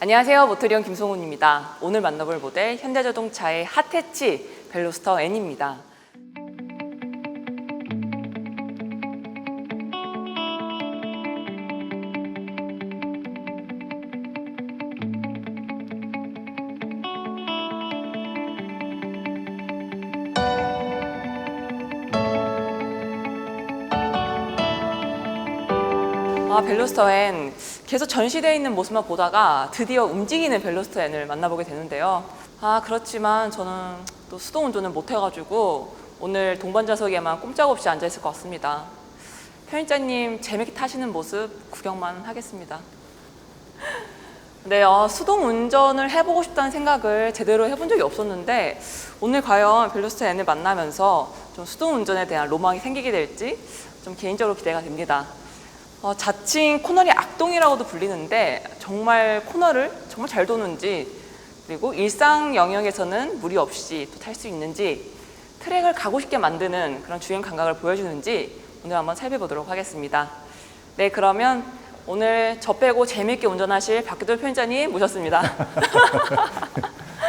안녕하세요. 모토리온 김송훈입니다. 오늘 만나볼 모델 현대자동차의 핫해치 벨로스터 N입니다. 벨로스터 N 계속 전시되어 있는 모습만 보다가 드디어 움직이는 벨로스터 N을 만나보게 되는데요. 그렇지만 저는 또 수동 운전을 못 해가지고 오늘 동반 좌석에만 꼼짝없이 앉아 있을 것 같습니다. 편집자님 재밌게 타시는 모습 구경만 하겠습니다. 네, 수동 운전을 해보고 싶다는 생각을 제대로 해본 적이 없었는데 오늘 과연 벨로스터 N을 만나면서 좀 수동 운전에 대한 로망이 생기게 될지 좀 개인적으로 기대가 됩니다. 자칭 코너리 악동이라고도 불리는데 정말 코너를 정말 잘 도는지, 그리고 일상 영역에서는 무리 없이 또 탈 수 있는지, 트랙을 가고 싶게 만드는 그런 주행 감각을 보여주는지 오늘 한번 살펴보도록 하겠습니다. 네, 그러면 오늘 저 빼고 재미있게 운전하실 박기돈 편집자님 모셨습니다.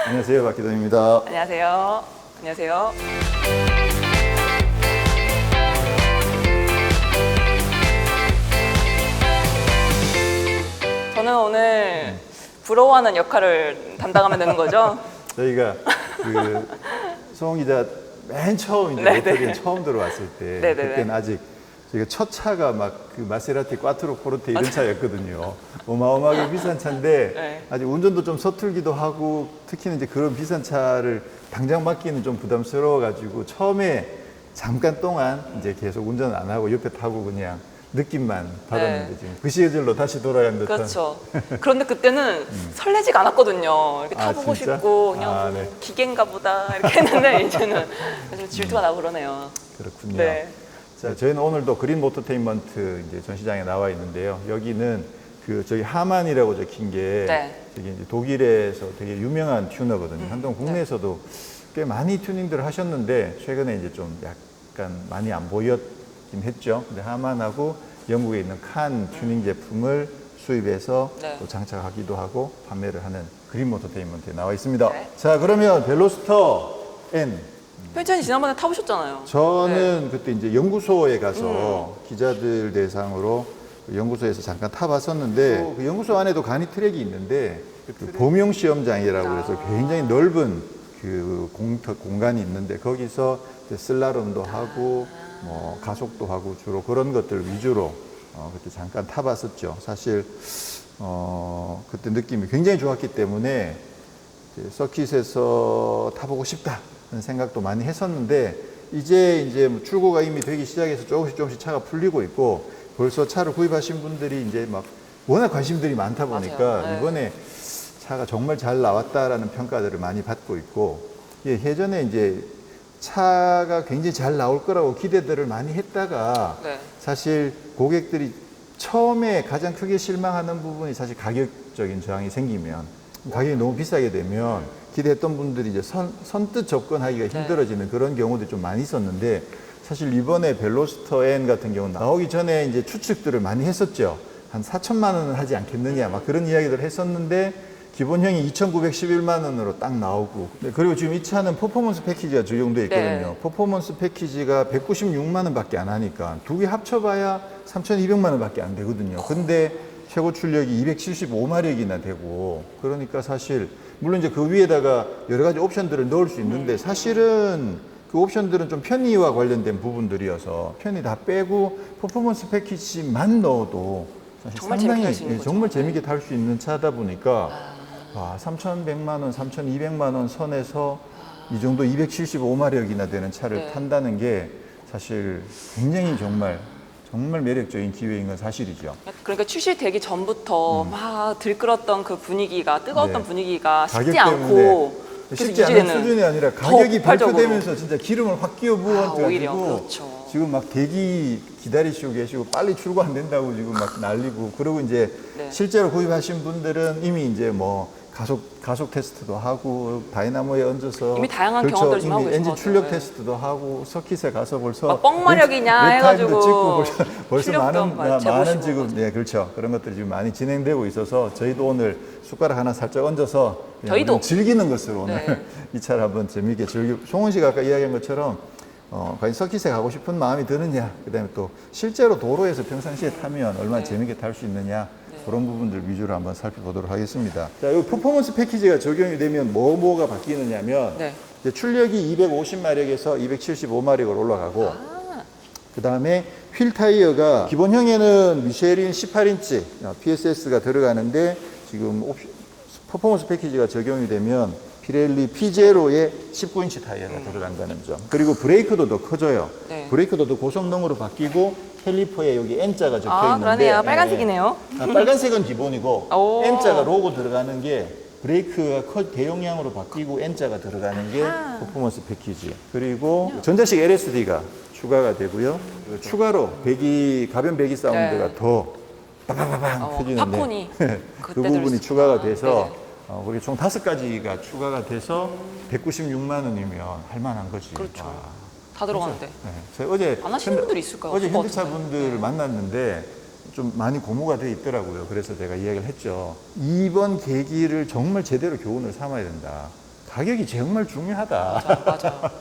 안녕하세요, 박기돈입니다. 안녕하세요. 안녕하세요. 저는 오늘 부러워하는 역할을 담당하면 되는 거죠? 저희가 송은 기자 맨 처음 이제 모터리온 처음 들어왔을 때 그때는 아직 저희가 첫 차가 막 그 마세라티 꽈트로 포르테 이런 차였거든요. 어마어마하게 비싼 차인데 아직 운전도 좀 서툴기도 하고, 특히는 이제 그런 비싼 차를 당장 맡기는 좀 부담스러워가지고 처음에 잠깐 동안 이제 계속 운전 안 하고 옆에 타고 그냥 느낌만 받았는데 지금 그 시절로 다시 돌아간 듯한. 그렇죠. 그런데 그때는 설레지가 않았거든요. 이렇게 타보고 진짜? 싶고 그냥 뭐 기계인가 보다 이렇게 했는데 이제는 좀 질투가 나고 그러네요. 그렇군요. 네. 자, 저희는 오늘도 그린 모터테인먼트 이제 전시장에 나와 있는데요. 여기는 저기 하만이라고 적힌 게 저기 이제 독일에서 되게 유명한 튜너거든요. 한동안 국내에서도 꽤 많이 튜닝들을 하셨는데 최근에 이제 좀 약간 많이 안 보였긴 했죠. 근데 하만하고 영국에 있는 칸 튜닝 제품을 수입해서 또 장착하기도 하고 판매를 하는 그린 모터테인먼트에 나와 있습니다. 자, 그러면 벨로스터 N. 편집자님 지난번에 타보셨잖아요. 저는 그때 이제 연구소에 가서 기자들 대상으로 연구소에서 잠깐 타봤었는데 그 연구소 안에도 간이 트랙이 있는데 그 범용 시험장이라고 해서 굉장히 넓은 그 공간이 있는데 거기서 슬라롬도 하고 뭐 가속도 하고 주로 그런 것들 위주로 그때 잠깐 타봤었죠. 사실 그때 느낌이 굉장히 좋았기 때문에 서킷에서 타보고 싶다 하는 생각도 많이 했었는데 이제 뭐 출고가 이미 되기 시작해서 조금씩 차가 풀리고 있고 벌써 차를 구입하신 분들이 이제 막 워낙 관심들이 많다 보니까 이번에 차가 정말 잘 나왔다라는 평가들을 많이 받고 있고, 예전에 이제 차가 굉장히 잘 나올 거라고 기대들을 많이 했다가 사실 고객들이 처음에 가장 크게 실망하는 부분이 사실 가격적인 저항이 생기면, 가격이 너무 비싸게 되면 기대했던 분들이 이제 선뜻 접근하기가 힘들어지는 그런 경우도 좀 많이 있었는데, 사실 이번에 벨로스터 N 같은 경우는 나오기 전에 이제 추측들을 많이 했었죠. 한 4천만 원은 하지 않겠느냐 막 그런 이야기들을 했었는데 기본형이 2,911만 원으로 딱 나오고, 그리고 지금 이 차는 퍼포먼스 패키지가 적용되어 있거든요. 퍼포먼스 패키지가 196만 원 밖에 안 하니까 두 개 합쳐봐야 3,200만 원 밖에 안 되거든요. 근데 최고 출력이 275마력이나 되고, 그러니까 사실 물론 이제 그 위에다가 여러 가지 옵션들을 넣을 수 있는데 사실은 그 옵션들은 좀 편의와 관련된 부분들이어서 편의 다 빼고 퍼포먼스 패키지만 넣어도 사실 정말 상당히 정말 재밌게 탈 수 있는 차다 보니까 3,100만 원, 3,200만 원 선에서 이 정도 275마력이나 되는 차를 탄다는 게 사실 굉장히 정말 매력적인 기회인 건 사실이죠. 그러니까 출시되기 전부터 막 들끓었던 그 분위기가, 뜨거웠던 분위기가 식지 가격 않고 쉽지 않은 수준이 아니라 가격이 발표되면서 진짜 기름을 확 끼워 부어가지고 지금 막 대기 기다리시고 계시고 빨리 출고 안 된다고 지금 막 난리고, 그리고 이제 실제로 구입하신 분들은 이미 이제 뭐 가속 테스트도 하고 다이나모에 얹어서 이미 다양한 경험들을 좀 하고 계신 엔진 것 출력 같아요. 테스트도 하고 서킷에 가서 벌써 막 뻥마력이냐 해가지고 찍고 벌써 출력도 많은 재보시고 지금 네 그렇죠 그런 것들이 지금 많이 진행되고 있어서 저희도 오늘 숟가락 하나 살짝 얹어서 그냥 저희도. 우리는 즐기는 것으로 오늘 네. 이 차를 한번 재미있게 송은 씨가 아까 이야기한 것처럼 과연 서킷에 가고 싶은 마음이 드느냐 그다음에 또 실제로 도로에서 평상시에 타면 얼마나 네. 재미있게 탈 수 있느냐 그런 부분들 위주로 한번 살펴보도록 하겠습니다. 자, 이 퍼포먼스 패키지가 적용이 되면 뭐가 바뀌느냐면 네. 이제 출력이 250마력에서 275마력으로 올라가고 그 다음에 휠 타이어가 기본형에는 미쉐린 18인치 PSS가 들어가는데 지금 퍼포먼스 패키지가 적용이 되면 피렐리 P0의 19인치 타이어가 들어간다는 점. 그리고 브레이크도 더 커져요. 네. 브레이크도 더 고성능으로 바뀌고 캘리퍼에 여기 N자가 적혀 있는데 그러네요. 빨간색이네요. 빨간색은 기본이고 오. N자가 로고 들어가는 게 브레이크가 대용량으로 바뀌고 N자가 들어가는 게 퍼포먼스 패키지. 그리고 전자식 LSD가 추가가 되고요. 추가로 가변 배기 사운드가 네. 더 빠바바방 펴지는데 팝콘이 그 그때 부분이 들을 추가가 수 있구나. 돼서 네네. 그게 총 5가지가 추가가 돼서 196만 원이면 할 만한 거지. 그렇죠. 와. 다 들어가는데. 네. 제가 어제 안 하시는 분들이 있을까요? 어제 없을 것 현대차 같은데. 분들을 네. 만났는데 좀 많이 고무가 돼 있더라고요. 그래서 제가 이야기를 했죠. 이번 계기를 정말 제대로 교훈을 삼아야 된다. 가격이 정말 중요하다. 맞아.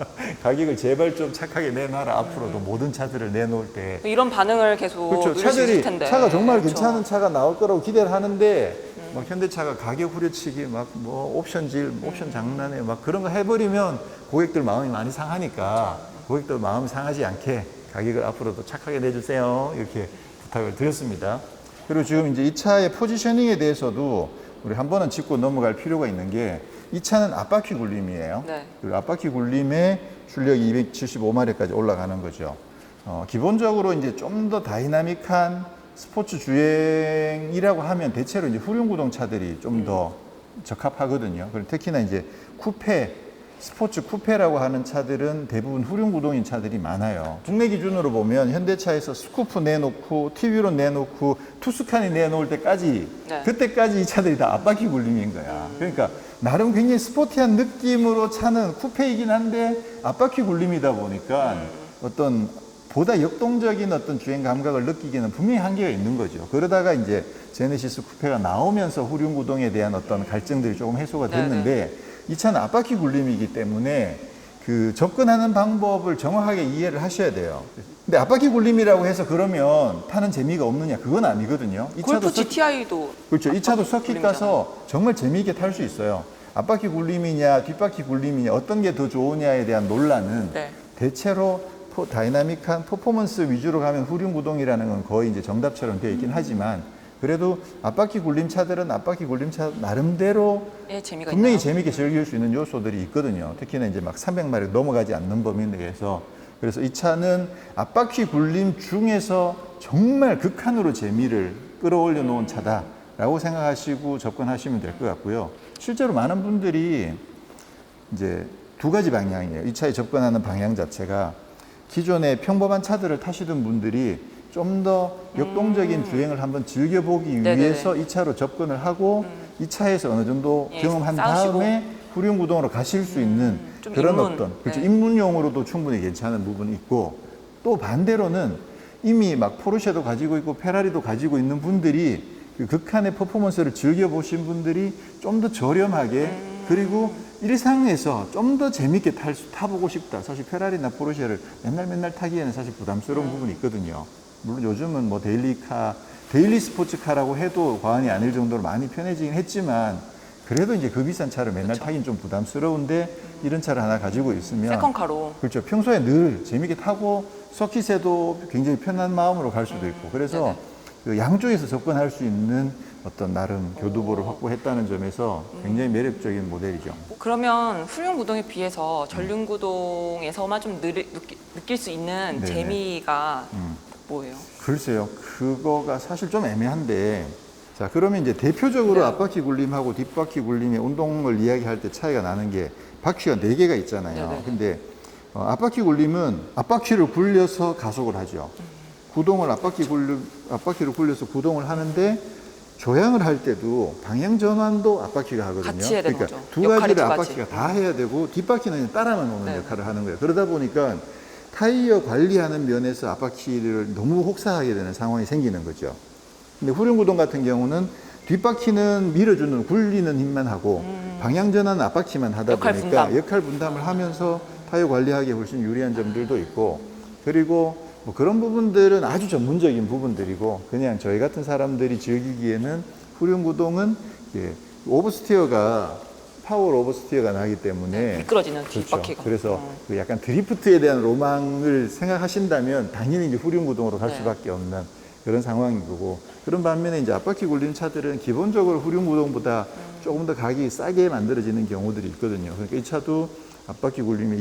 가격을 제발 좀 착하게 내놔라. 앞으로도 모든 차들을 내놓을 때. 이런 반응을 계속 그렇죠. 누릴 수 있을 텐데. 차가 정말 그렇죠. 괜찮은 차가 나올 거라고 기대를 하는데 막 현대차가 가격 후려치기 막 뭐 옵션질, 옵션 장난에 막 그런 거 해버리면 고객들 마음이 많이 상하니까 고객들 마음이 상하지 않게 가격을 앞으로도 착하게 내주세요. 이렇게 부탁을 드렸습니다. 그리고 지금 이제 이 차의 포지셔닝에 대해서도 우리 한 번은 짚고 넘어갈 필요가 있는 게 이 차는 앞바퀴 굴림이에요. 네. 그리고 앞바퀴 굴림에 출력이 275마력까지 올라가는 거죠. 기본적으로 이제 좀 더 다이나믹한 스포츠 주행이라고 하면 대체로 이제 후륜구동 차들이 좀 더 적합하거든요. 그리고 특히나 이제 쿠페, 스포츠 쿠페라고 하는 차들은 대부분 후륜구동인 차들이 많아요. 국내 기준으로 보면 현대차에서 스쿠프 내놓고 TV로 내놓고 투스칸이 내놓을 때까지 네. 그때까지 이 차들이 다 앞바퀴 굴림인 거야. 그러니까 나름 굉장히 스포티한 느낌으로 차는 쿠페이긴 한데 앞바퀴 굴림이다 보니까 어떤 보다 역동적인 어떤 주행 감각을 느끼기는 분명히 한계가 있는 거죠. 그러다가 이제 제네시스 쿠페가 나오면서 후륜구동에 대한 어떤 갈증들이 조금 해소가 됐는데 이 차는 앞바퀴 굴림이기 때문에 그 접근하는 방법을 정확하게 이해를 하셔야 돼요. 근데 앞바퀴 굴림이라고 해서 그러면 타는 재미가 없느냐? 그건 아니거든요. 이 골프 GTI도 그렇죠. 이 차도 서킷 굴림이잖아요. 가서 정말 재미있게 탈 수 있어요. 앞바퀴 굴림이냐, 뒷바퀴 굴림이냐, 어떤 게 더 좋으냐에 대한 논란은 네. 대체로 다이나믹한 퍼포먼스 위주로 가면 후륜구동이라는 건 거의 이제 정답처럼 되어 있긴 하지만 그래도 앞바퀴 굴림 차들은 앞바퀴 굴림 차 나름대로 예, 재미가 분명히 있나요? 재미있게 즐길 수 있는 요소들이 있거든요. 특히나 이제 막 300마력 넘어가지 않는 범위 내에서. 그래서 이 차는 앞바퀴 굴림 중에서 정말 극한으로 재미를 끌어올려 놓은 차다라고 생각하시고 접근하시면 될 것 같고요. 실제로 많은 분들이 이제 두 가지 방향이에요. 이 차에 접근하는 방향 자체가 기존의 평범한 차들을 타시던 분들이 좀 더 역동적인 주행을 한번 즐겨보기 네네네. 위해서 이 차로 접근을 하고 이 차에서 어느 정도 예, 경험한 싸우시고. 다음에 후륜구동으로 가실 수 있는 좀 그런 입문. 어떤 그렇죠. 네. 입문용으로도 충분히 괜찮은 부분이 있고 또 반대로는 이미 막 포르쉐도 가지고 있고 페라리도 가지고 있는 분들이 그 극한의 퍼포먼스를 즐겨보신 분들이 좀 더 저렴하게 그리고 일상에서 좀 더 재밌게 타보고 싶다. 사실 페라리나 포르쉐를 맨날 타기에는 사실 부담스러운 부분이 있거든요. 물론 요즘은 뭐 데일리 스포츠카라고 해도 과언이 아닐 정도로 많이 편해지긴 했지만 그래도 이제 그 비싼 차를 맨날 타긴 좀 부담스러운데 이런 차를 하나 가지고 있으면 세컨카로. 그렇죠. 평소에 늘 재밌게 타고 서킷에도 굉장히 편한 마음으로 갈 수도 있고 그래서 그 양쪽에서 접근할 수 있는 어떤 나름 교두보를 확보했다는 점에서 굉장히 매력적인 모델이죠. 그러면 후륜구동에 비해서 전륜구동에서만 좀 느낄 수 있는 네네. 재미가 뭐예요? 글쎄요. 그거가 사실 좀 애매한데 자 그러면 이제 대표적으로 네. 앞바퀴 굴림하고 뒷바퀴 굴림의 운동을 이야기할 때 차이가 나는 게 바퀴가 4개가 있잖아요. 네네. 근데 앞바퀴 굴림은 앞바퀴를 굴려서 가속을 하죠. 구동을 앞바퀴를 굴려서 구동을 하는데 조향을 할 때도 방향 전환도 앞바퀴가 하거든요. 같이 해야 되는 그러니까 거죠. 두 역할이 가지를 두 앞바퀴가 다 해야 되고 뒷바퀴는 그냥 따라만 오는 네. 역할을 하는 거예요. 그러다 보니까 타이어 관리하는 면에서 앞바퀴를 너무 혹사하게 되는 상황이 생기는 거죠. 근데 후륜구동 같은 경우는 뒷바퀴는 밀어주는 굴리는 힘만 하고 방향 전환은 앞바퀴만 하다 역할 보니까 분담. 역할 분담을 하면서 타이어 관리하기에 훨씬 유리한 점들도 있고, 그리고 뭐 그런 부분들은 아주 전문적인 부분들이고 그냥 저희 같은 사람들이 즐기기에는 후륜구동은 오버스티어가 파워 오버스티어가 나기 때문에 미끄러지는 그렇죠. 뒷바퀴가. 그래서 그 약간 드리프트에 대한 로망을 생각하신다면 당연히 이제 후륜구동으로 갈 네. 수밖에 없는 그런 상황인 거고, 그런 반면에 이제 앞바퀴 굴리는 차들은 기본적으로 후륜구동보다 조금 더 가격이 싸게 만들어지는 경우들이 있거든요. 그러니까 이 차도 앞바퀴 굴리면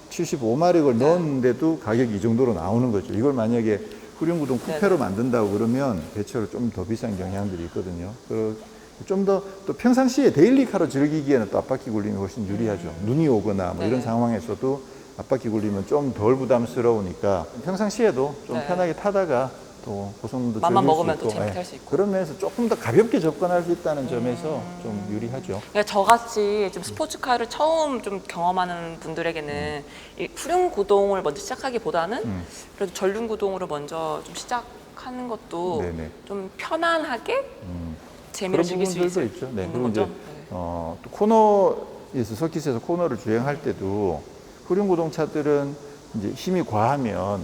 275마력을 넣었는데도 가격이 이 정도로 나오는 거죠. 이걸 만약에 후륜구동 쿠페로 만든다고 그러면 대체로 좀 더 비싼 경향들이 있거든요. 좀 더 또 평상시에 데일리카로 즐기기에는 또 앞바퀴 굴림이 훨씬 유리하죠. 눈이 오거나 뭐 이런 상황에서도 앞바퀴 굴리면 좀 덜 부담스러우니까 평상시에도 좀 네. 편하게 타다가 또 고성능도 맘만 즐길 수 먹으면 있고, 또 재밌게 예. 할 수 있고. 그런 면에서 조금 더 가볍게 접근할 수 있다는 점에서 좀 유리하죠. 그러니까 저같이 좀 스포츠카를 처음 좀 경험하는 분들에게는 이 후륜구동을 먼저 시작하기보다는 그래도 전륜구동으로 먼저 좀 시작하는 것도 네네. 좀 편안하게 재미를 그런 즐길 수 부분들도 있을 있죠. 네. 있는 그리고 이제 거죠. 또 코너에서 서킷에서 코너를 주행할 때도 후륜구동 차들은 이제 힘이 과하면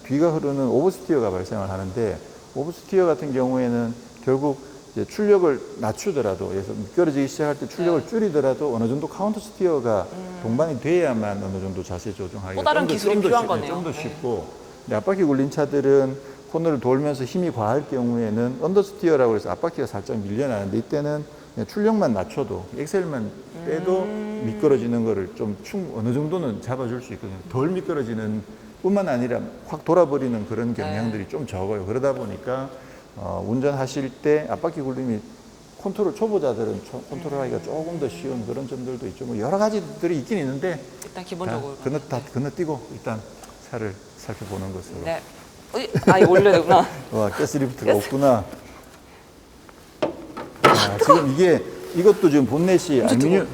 뒤가 흐르는 오버스티어가 발생을 하는데, 오버스티어 같은 경우에는 결국 이제 출력을 낮추더라도, 그래서 미끄러지기 시작할 때 출력을 줄이더라도 어느 정도 카운터 스티어가 동반이 돼야만 어느 정도 자세 조정하기가 또 다른 기술이 필요한 거네요. 좀 더 네. 쉽고, 근데 앞바퀴 굴린 차들은 코너를 돌면서 힘이 과할 경우에는 언더스티어라고 해서 앞바퀴가 살짝 밀려나는데, 이때는 그냥 출력만 낮춰도 엑셀만 빼도 미끄러지는 거를 좀 어느 정도는 잡아줄 수 있거든요. 덜 미끄러지는 뿐만 아니라 확 돌아버리는 그런 경향들이 좀 적어요. 그러다 보니까 운전하실 때 앞바퀴 굴림이 초보자들은 컨트롤하기가 조금 더 쉬운 그런 점들도 있죠. 뭐 여러 가지들이 있긴 있는데 일단 기본적으로. 다 건너뛰고 일단 차를 살펴보는 것으로. 네. 이거 올려야 되구나. 와, 가스리프트가 없구나. 지금 이것도 지금 본넷이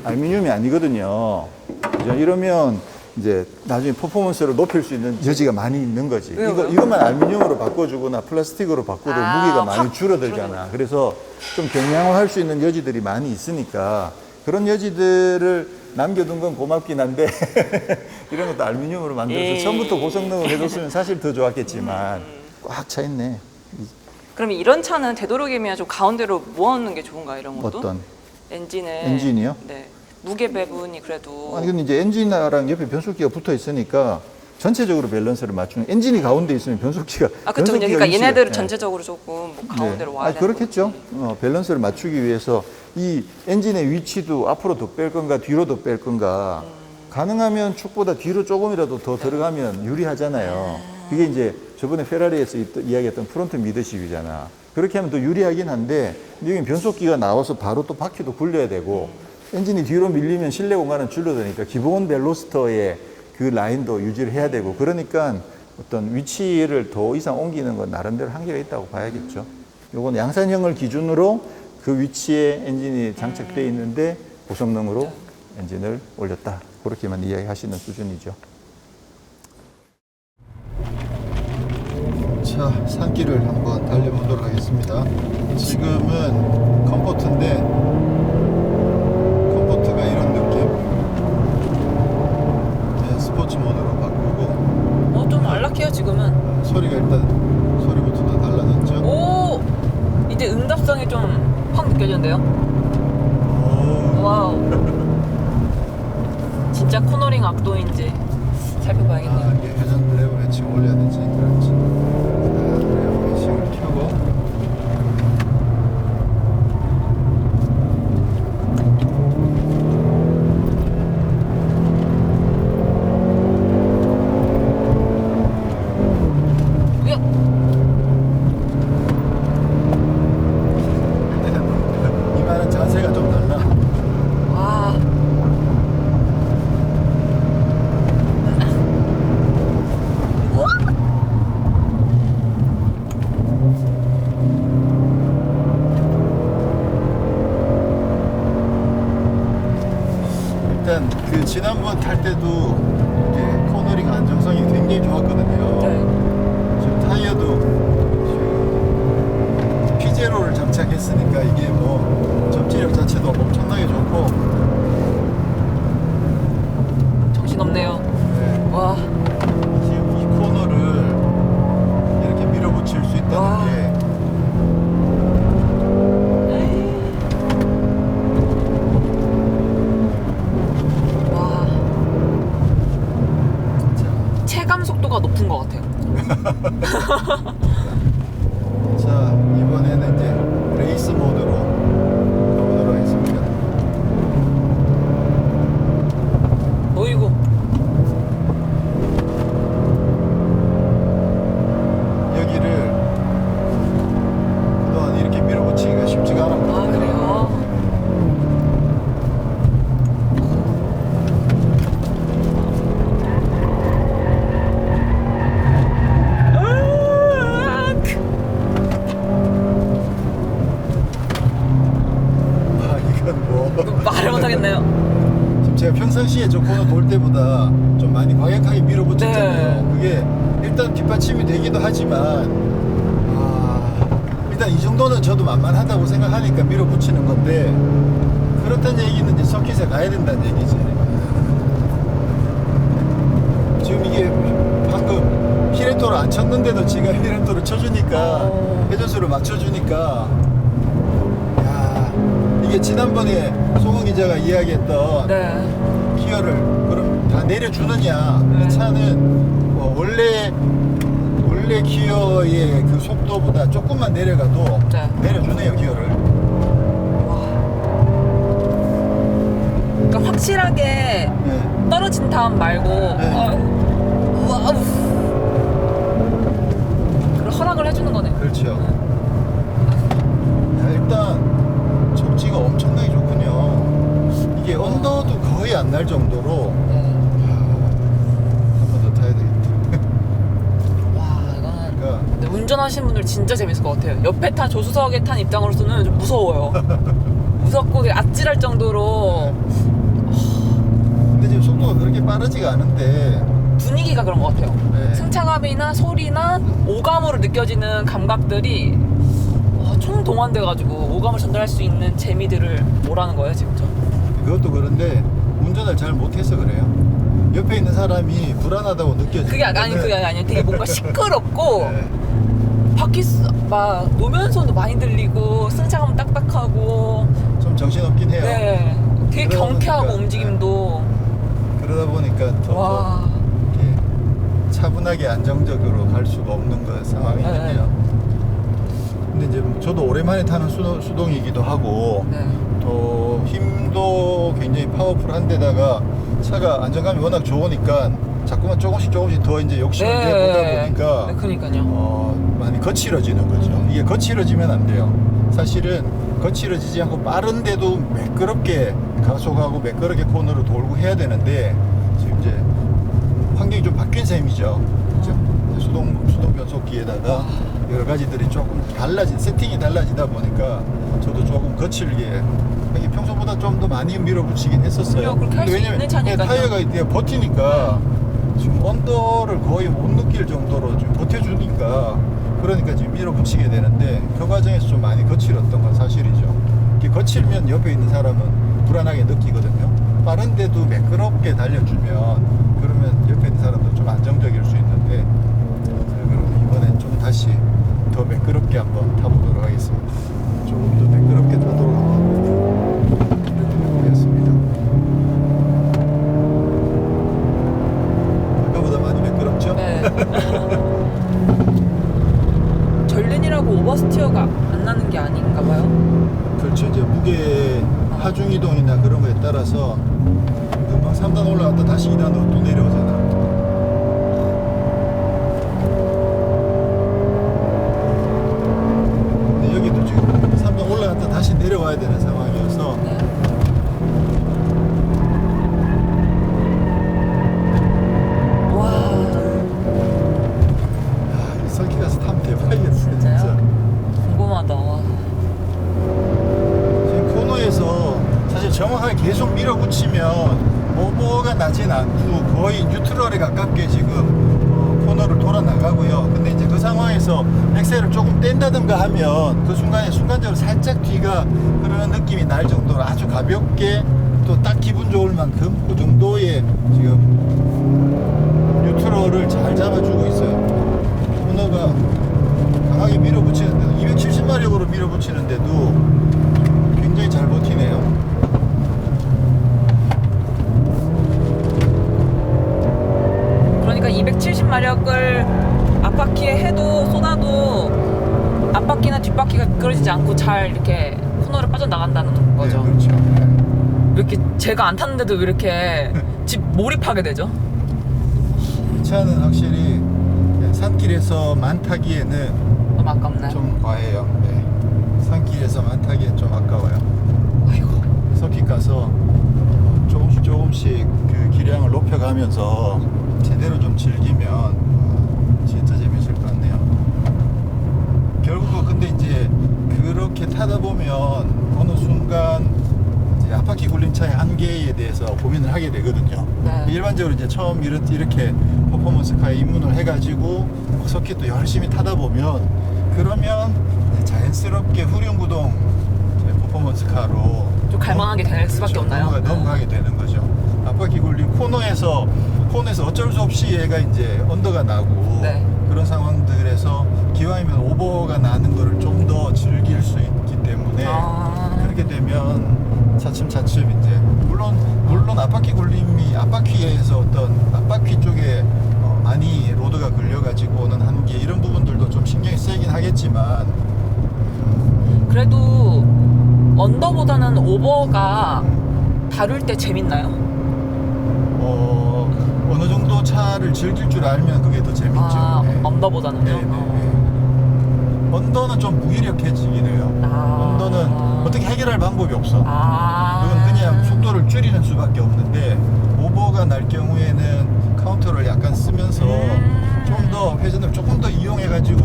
알루미늄이 아니거든요. 그죠? 이러면 이제 나중에 퍼포먼스를 높일 수 있는 여지가 많이 있는 거지. 이것만 알루미늄으로 바꿔주거나 플라스틱으로 바꿔도 무게가 많이 줄어들잖아. 그래서 좀 경량화할 수 있는 여지들이 많이 있으니까 그런 여지들을 남겨둔 건 고맙긴 한데 이런 것도 알루미늄으로 만들어서 처음부터 고성능을 해줬으면 사실 더 좋았겠지만 꽉 차 있네. 그럼 이런 차는 되도록이면 좀 가운데로 모아놓는 게 좋은가요, 이런 것도? 어떤? 엔진이요? 엔진이요? 네. 무게 배분이 그래도. 아니 근데 이제 엔진이랑 옆에 변속기가 붙어 있으니까 전체적으로 밸런스를 맞추는, 엔진이 가운데 있으면 변속기가 그렇죠. 변속기가 그러니까 위치가- 얘네들은 네. 전체적으로 조금 뭐 가운데로 와야 되는 그렇겠죠. 거지. 밸런스를 맞추기 위해서 이 엔진의 위치도 앞으로 더 뺄 건가 뒤로 더 뺄 건가, 가능하면 축보다 뒤로 조금이라도 더 들어가면 유리하잖아요. 그게 이제 저번에 페라리에서 이야기했던 프론트 미드십이잖아. 그렇게 하면 더 유리하긴 한데, 근데 여기 변속기가 나와서 바로 또 바퀴도 굴려야 되고 엔진이 뒤로 밀리면 실내 공간은 줄어드니까 기본 벨로스터의 그 라인도 유지를 해야 되고, 그러니까 어떤 위치를 더 이상 옮기는 건 나름대로 한계가 있다고 봐야겠죠. 요건 양산형을 기준으로 그 위치에 엔진이 장착되어 있는데 고성능으로 엔진을 올렸다. 그렇게만 이야기하시는 수준이죠. 자, 산길을 한번 달려보도록 하겠습니다. 지금은 컴포트인데, 컴포트가 이런 느낌. 네, 스포츠 모드로 바꾸고, 좀 안락해요, 지금은. 소리가 일단 소리부터 다 달라졌죠. 오! 이제 응답성이 좀 확 느껴지는데요? 와우. 진짜 코너링 악도인지 살펴봐야겠네요. 이게 회전 레버 매칭 올려야 되지. 그렇지. 레버 매칭을 켜고. 이만한 자세가 좀 달라. 와. 지난번 탈 때도 이게 코너링 안정성이 굉장히 좋았거든요. 네. 지금 타이어도 지금 P0를 장착했으니까 이게 뭐 접지력 자체도 엄청나게 좋고. 정신없네요. 네. 와. 지금 이 코너를 이렇게 밀어붙일 수 있다는 와. 게 와. 자, 체감 속도가 높은 것 같아요. 자, 이번에는 이제 레이스 모드로 가보도록 하겠습니다. 어이구. 여기를 그동안 이렇게 밀어붙이기가 쉽지가 않았거든요. 아, 그래요? 아, 이건 뭐 말을 못하겠네요. 지금 제가 평상시에 저 코너 돌 때보다 좀 많이 과격하게 밀어붙였잖아요. 네. 그게 일단 뒷받침이 되기도 하지만 일단 이 정도는 저도 만만하다고 생각하니까 밀어붙이는 건데, 그렇다는 얘기는 이제 서킷에 가야 된다는 얘기지. 지금 이게 방금 히렌토를 안 쳤는데도 지가 히렌토를 쳐주니까 회전수를 맞춰주니까, 야, 이게 지난번에 송은 기자가 이야기했던 네. 기어를 그럼 다 내려주느냐. 네. 이 차는 뭐 원래 기어의 그 속도보다 조금만 내려가도 네. 내려주네요, 기어를. 그러니까 확실하게 네. 떨어진 다음 말고 와우. 그걸 허락을 해주는 거네. 그렇죠. 야, 일단 접지가 엄청나게 좋군요. 이게 언더도 거의 안 날 정도로. 한 번 더 타야 되겠다. 와, 이거는 그러니까 근데 운전하시는 분들 진짜 재밌을 것 같아요. 옆에 조수석에 탄 입장으로서는 좀 무서워요. 무섭고 되게 아찔할 정도로 근데 지금 속도가 그렇게 빠르지가 않은데. 분위기가 그런 것 같아요. 네. 승차감이나 소리나 오감으로 느껴지는 감각들이 총동원돼가지고 오감을 전달할 수 있는 재미들을 뭐라는 거예요, 진짜. 그것도 그런데 운전을 잘 못해서 그래요. 옆에 있는 사람이 불안하다고 느껴져요. 그게 아니 되게 뭔가 시끄럽고 네. 바퀴 막 노면소도 많이 들리고 승차감 딱딱하고 좀 정신없긴 해요. 네 되게 그러다 경쾌하고 보니까, 움직임도 그러다 보니까 더 와. 이렇게 차분하게 안정적으로 갈 수가 없는 그 상황이거든요. 근데 이제 저도 오랜만에 타는 수동이기도 하고 네. 또 힘도 굉장히 파워풀한 데다가 차가 안정감이 워낙 좋으니까 자꾸만 조금씩 더 이제 욕심을 내보다 보니까 네, 그러니까요. 많이 거칠어지는 거죠. 이게 거칠어지면 안 돼요. 사실은 거칠어지지 않고 빠른데도 매끄럽게 가속하고 매끄럽게 코너를 돌고 해야 되는데 지금 이제 환경이 좀 바뀐 셈이죠. 그죠? 수동 변속기에다가 여러 가지들이 조금 세팅이 달라지다 보니까 저도 조금 거칠게, 이게 평소보다 좀 더 많이 밀어붙이긴 했었어요. 그렇게 할 수 왜냐면 있는 차니까요. 타이어가 이제 버티니까 지금 언더를 거의 못 느낄 정도로 좀 버텨주니까, 그러니까 지금 밀어붙이게 되는데 그 과정에서 좀 많이 거칠었던 건 사실이죠. 이렇게 거칠면 옆에 있는 사람은 불안하게 느끼거든요. 빠른데도 매끄럽게 달려주면 그러면 옆에 있는 사람도 좀 안정적일 수 있는데, 그럼 이번엔 좀 다시 더 매끄럽게 한번 타보도록 하겠습니다. 조금 더 매끄럽게 타도록 한번 해보겠습니다. 아까보다 많이 매끄럽죠? 네. 전륜이라고 오버스티어가 안 나는 게 아닌가 봐요. 그렇죠. 이제 무게 하중 이동이나 그런 거에 따라서 금방 3단 올라갔다 다시 2단으로 또 내려오잖아. 근데 여기도 지금 3단 올라갔다 다시 내려와야 되는 상황이어서 네. 와, 이 설키 가서 타면 대박이겠어요. 진짜요? 진짜. 궁금하다. 와. 지금 코너에서 사실 정확하게 계속 밀어붙이면 오버가 나진 않고 거의 뉴트럴에 가깝게 지금 코너를 돌아 나가고요. 근데 이제 그 상황에서 엑셀을 조금 뗀다든가 하면 그 순간에 순간적으로 살짝 뒤가 흐르는 느낌이 날 정도로 아주 가볍게 또 딱 기분 좋을 만큼 그 정도의 지금 뉴트럴을 잘 잡아주고 있어요. 코너가 강하게 밀어붙이는데도 270마력으로 밀어붙이는데도 굉장히 잘 버티네요. 그러니까 270마력을 앞바퀴에 해도 쏟아도 앞바퀴나 뒷바퀴가 미끄러지지 않고 잘 이렇게 코너를 빠져나간다는 거죠. 네, 그렇죠. 왜 이렇게 제가 안 탔는데도 왜 이렇게 집 몰입하게 되죠? 이 차는 확실히 산길에서만 타기에는 너무 아깝네. 좀 과해요. 네. 산길에서만 타기엔 좀 아까워요. 아이고. 서킷 가서 조금씩 그 기량을 높여가면서 제대로 좀 즐기면 진짜 재밌을 것 같네요. 결국 근데 이제 그렇게 타다 보면 어느 순간 이제 앞바퀴 굴림 차의 한계에 대해서 고민을 하게 되거든요. 네. 일반적으로 이제 처음 이렇게 퍼포먼스카에 입문을 해가지고 서킷도 열심히 타다 보면 그러면 자연스럽게 후륜구동 퍼포먼스카로 좀 갈망하게 될 수밖에 없나요? 넘어가게 되는 거죠. 앞바퀴 굴림 코너에서 어쩔 수 없이 얘가 이제 언더가 나고 네. 그런 상황들에서 기왕이면 오버가 나는 거를 좀 더 즐길 수 있기 때문에 그렇게 되면 차츰차츰 이제 물론 앞바퀴 굴림이 앞바퀴에서 어떤 앞바퀴 쪽에 많이 로드가 걸려가지고 오는 한계 이런 부분들도 좀 신경이 쓰이긴 하겠지만 그래도 언더보다는 오버가 다룰 때 재밌나요? 어느 정도 차를 즐길 줄 알면 그게 더 재밌죠. 네. 언더보다는요? 네네. 언더는 좀 무기력해지긴 해요. 언더는 어떻게 해결할 방법이 없어. 그건 그냥 속도를 줄이는 수밖에 없는데 오버가 날 경우에는 카운터를 약간 쓰면서 좀 더 회전을 조금 더 이용해가지고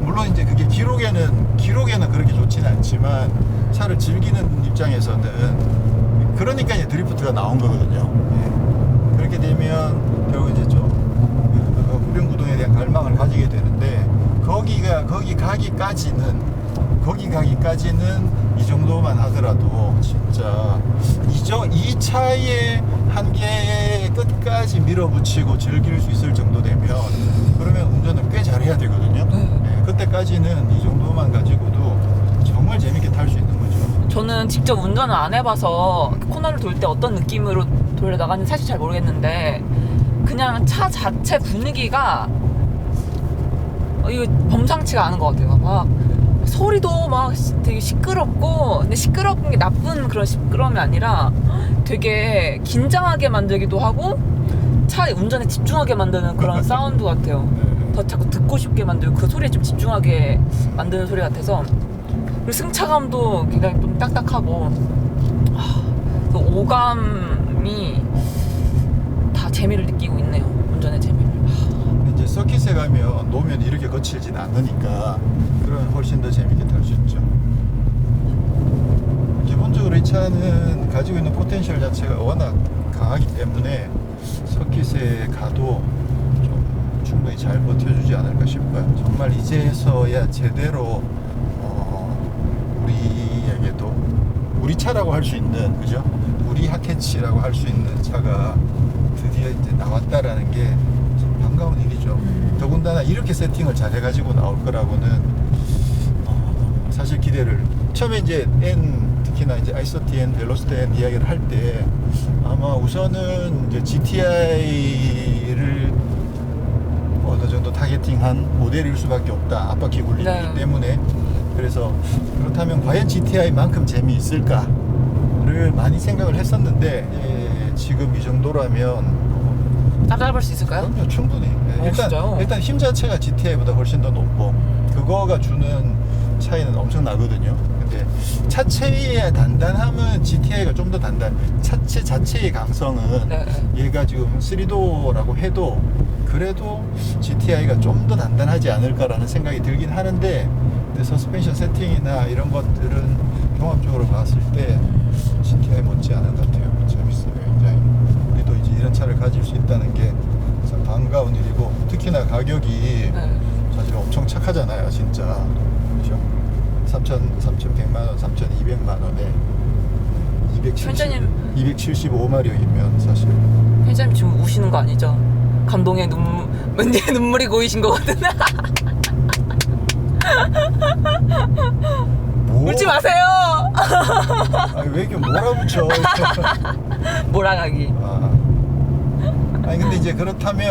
물론 이제 그게 기록에는 그렇게 좋지는 않지만 차를 즐기는 입장에서는 그러니까 이제 드리프트가 나온 거거든요. 예. 그렇게 되면 결국 이제 좀 후륜구동에 대한 갈망을 가지게 되는데 거기 가기까지는 이 정도만 하더라도 진짜 이 차의 한계에 끝까지 밀어붙이고 즐길 수 있을 정도 되면 그러면 운전을 꽤 잘해야 되거든요. 네, 그때까지는 이 정도만 가지고도 정말 재밌게 탈 수 있는 거죠. 저는 직접 운전을 안 해봐서 코너를 돌 때 어떤 느낌으로 돌려나가는지 사실 잘 모르겠는데 그냥 차 자체 분위기가 이거 범상치가 않은 것 같아요. 막 소리도 막 되게 시끄럽고 근데 시끄러운 게 나쁜 그런 시끄러움이 아니라 되게 긴장하게 만들기도 하고 차 운전에 집중하게 만드는 그런 사운드 같아요. 더 자꾸 듣고 싶게 만들고 그 소리에 좀 집중하게 만드는 소리 같아서 그리고 승차감도 굉장히 좀 딱딱하고 그 오감이 다 재미를 느끼고 있네요. 운전의 재미를. 이제 서킷에 가면 노면이 이렇게 거칠진 않으니까 그러면 훨씬 더 재밌게 탈 수 있죠. 기본적으로 이 차는 가지고 있는 포텐셜 자체가 워낙 강하기 때문에 서킷에 가도 좀 충분히 잘 버텨주지 않을까 싶어요. 정말 이제서야 제대로 우리에게도 우리 차라고 할 수 있는 그죠? 우리 핫캐치라고 할 수 있는 차가 드디어 이제 나왔다라는 게 반가운 일이죠. 더군다나 이렇게 세팅을 잘 해가지고 나올 거라고는 사실 기대를 처음에 이제 특히나 이제 i30N, 벨로시티 N 이야기를 할 때 아마 우선은 이제 GTI를 어느 정도 타겟팅한 모델일 수밖에 없다. 앞바퀴 굴리기 네. 때문에 그래서 그렇다면 과연 GTI만큼 재미있을까를 많이 생각을 했었는데 지금 이 정도라면 따라잡을 수 있을까요? 그럼요, 충분히. 진짜요? 일단 힘 자체가 GTI보다 훨씬 더 높고 그거가 주는 차이는 엄청 나거든요. 근데 차체의 단단함은 GTI가 좀 더 차체 자체의 강성은 네. 얘가 지금 3도라고 해도 그래도 GTI가 좀 더 단단하지 않을까라는 생각이 들긴 하는데 근데 서스펜션 세팅이나 이런 것들은 종합적으로 봤을 때 GTI 못지 않은 것 같아요. 재밌어요, 굉장히. 우리도 이제 이런 차를 가질 수 있다는 게 참 반가운 일이고, 특히나 가격이 네. 사실 엄청 착하잖아요, 진짜. 그렇죠? 3,100만 원, 3,200만 원에 편자님. 275마력이면 사실 회장님 지금 우시는 거 아니죠? 감동의 왠지 눈물이 고이신 것 같은데. 뭐? 울지 마세요. 아니, 왜 이렇게 몰아붙여? 몰아가기. 아니 근데 이제 그렇다면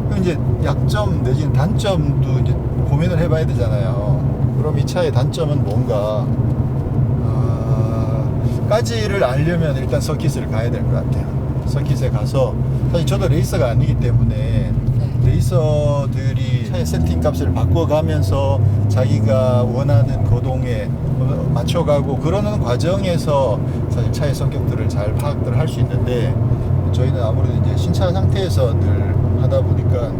그럼 이제 약점 내지는 단점도 이제 고민을 해봐야 되잖아요. 그럼 이 차의 단점은 뭔가 까지를 알려면 일단 서킷을 가야 될 것 같아요. 서킷에 가서, 사실 저도 레이서가 아니기 때문에 레이서들이 차의 세팅 값을 바꿔가면서 자기가 원하는 거동에 맞춰가고 그러는 과정에서 사실 차의 성격들을 잘 파악들 할 수 있는데, 저희는 아무래도 이제 신차 상태에서 늘 하다 보니까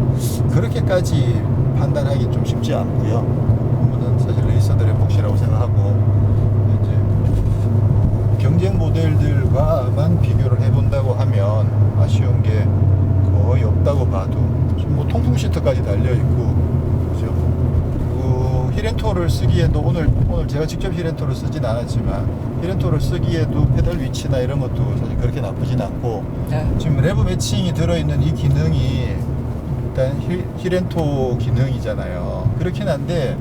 그렇게까지 판단하기 좀 쉽지 않고요. 그거는 사실 레이서들의 몫이라고 생각하고, 이제 경쟁 모델들과만 비교를 해본다고 하면 아쉬운 게 거의 없다고 봐도, 지금 뭐 통풍 시트까지 달려 있고, 그죠? 그리고 히렌토를 쓰기에도 오늘 제가 직접 히렌토를 쓰진 않았지만 히렌토를 쓰기에도 페달 위치나 이런 것도 사실 그렇게 나쁘진 않고, 네. 지금 레브 매칭이 들어있는 이 기능이 일단 히렌토 기능이잖아요. 그렇긴 한데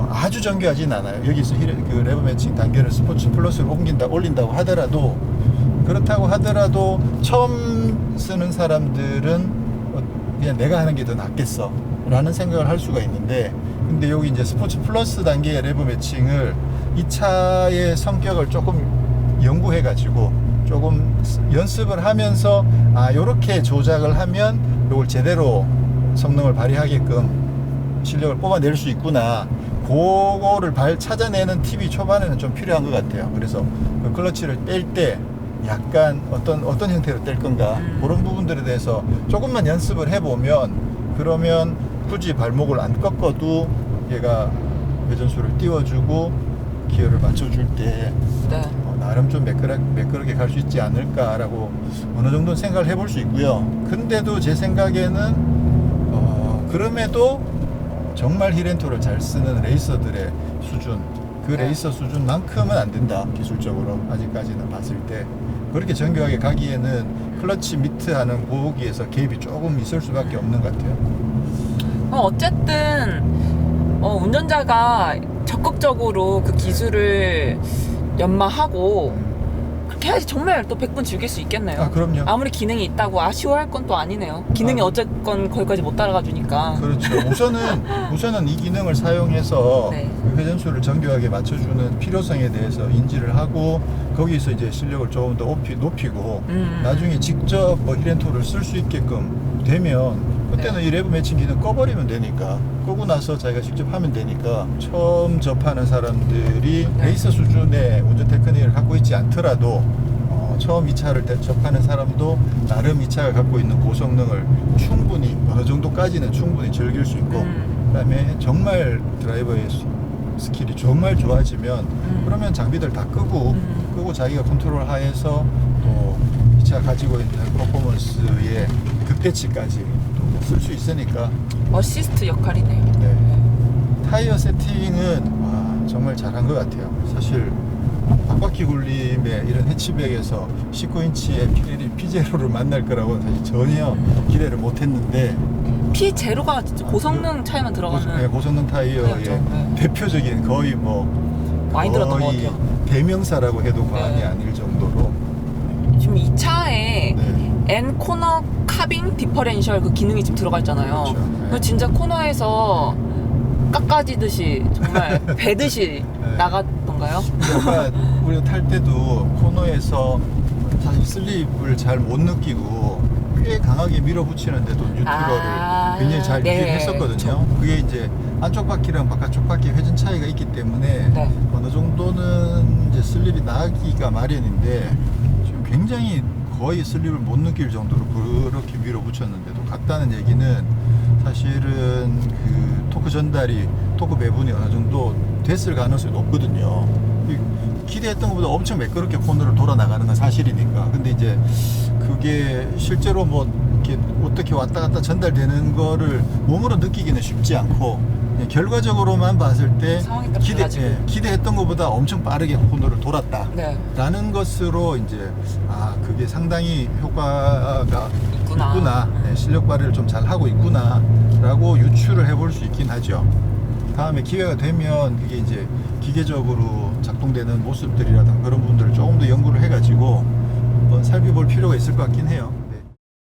아주 정교하진 않아요. 여기서 그 레브 매칭 단계를 스포츠 플러스로 올린다고 하더라도, 그렇다고 하더라도 처음 쓰는 사람들은 그냥 내가 하는 게 더 낫겠어 라는 생각을 할 수가 있는데, 근데 여기 이제 스포츠 플러스 단계의 레브 매칭을 이 차의 성격을 조금 연구해 가지고 조금 연습을 하면서 요렇게 조작을 하면 이걸 제대로 성능을 발휘하게끔 실력을 뽑아낼 수 있구나, 그거를 찾아내는 팁이 초반에는 좀 필요한 것 같아요. 그래서 그 클러치를 뗄 때 약간 어떤 형태로 뗄 건가, 그런 부분들에 대해서 조금만 연습을 해보면, 그러면 굳이 발목을 안 꺾어도 얘가 회전수를 띄워주고 기어를 맞춰줄 때 네. 나름 좀 매끄럽게 갈 수 있지 않을까라고 어느 정도는 생각을 해볼 수 있고요. 근데도 제 생각에는 그럼에도 정말 히렌토를 잘 쓰는 레이서들의 수준, 그 네. 레이서 수준만큼은 안 된다, 기술적으로 아직까지는 봤을 때. 그렇게 정교하게 가기에는 클러치 미트하는 부기에서 갭이 조금 있을 수밖에 없는 것 같아요. 어쨌든 운전자가 적극적으로 그 기술을 연마하고 그렇게 해야지 정말 또 100분 즐길 수 있겠네요. 그럼요. 아무리 기능이 있다고 아쉬워할 건 또 아니네요. 기능이 어쨌건 거기까지 못 따라가 주니까. 그렇죠. 우선은 이 기능을 사용해서 네. 회전수를 정교하게 맞춰주는 필요성에 대해서 인지를 하고, 거기서 이제 실력을 조금 더 높이고 나중에 직접 히렌토를 쓸 수 있게끔 되면, 그때는 네. 이 레브 매칭 기능 꺼버리면 되니까, 끄고 나서 자기가 직접 하면 되니까, 처음 접하는 사람들이 네. 레이서 수준의 운전 테크닉을 갖고 있지 않더라도 처음 이 차를 접하는 사람도 나름 이 차가 갖고 있는 고성능을 충분히 어느 정도까지는 충분히 즐길 수 있고, 그다음에 정말 드라이버의 스킬이 정말 좋아지면 그러면 장비들 다 끄고 자기가 컨트롤 하에서 또 이 차 가지고 있는 퍼포먼스의 극대치까지 쓸 수 있으니까. 어시스트 역할이네요. 네. 타이어 세팅은 정말 잘한 것 같아요. 사실 바퀴 굴림의 이런 해치백에서 19인치의 피레리 P0를 만날 거라고 사실 전혀 기대를 못했는데, P0가 진짜 고성능 차에만 들어가는 고성능 타이어의 타이어죠. 네. 대표적인 거의 많이 들었던 것 같아요. 대명사라고 해도 과언이 네. 아닐 정도로. 지금 이 차에 네. N 코너 카빙 디퍼렌셜 그 기능이 지금 들어가 있잖아요. 그렇죠. 네. 그래서 진짜 코너에서 깎아지듯이 정말 배듯이 네. 나갔던가요? 아까 우리가 탈 때도 코너에서 사실 슬립을 잘 못 느끼고 꽤 강하게 밀어붙이는데도 뉴트럴을 굉장히 잘 네. 유지를 했었거든요. 그게 이제 안쪽 바퀴랑 바깥쪽 바퀴 회전 차이가 있기 때문에 네. 어느 정도는 이제 슬립이 나기가 마련인데, 지금 굉장히 거의 슬립을 못 느낄 정도로 그렇게 밀어붙였는데도 같다는 얘기는, 사실은 그 토크 전달이, 토크 배분이 어느 정도 됐을 가능성이 높거든요. 기대했던 것보다 엄청 매끄럽게 코너를 돌아 나가는 건 사실이니까. 근데 이제 그게 실제로 뭐 이렇게 어떻게 왔다 갔다 전달되는 거를 몸으로 느끼기는 쉽지 않고, 그냥 결과적으로만 봤을 때 상황이 딱 달라지고. 기대했던 것보다 엄청 빠르게 코너를 돌았다. 네. 라는 것으로 이제 그게 상당히 효과가 있구나. 네, 실력 발휘를 좀 잘 하고 있구나라고 유추를 해볼 수 있긴 하죠. 다음에 기회가 되면 이게 이제 기계적으로 작동되는 모습들이라든가 그런 부분들을 조금 더 연구를 해가지고 한번 살펴볼 필요가 있을 것 같긴 해요.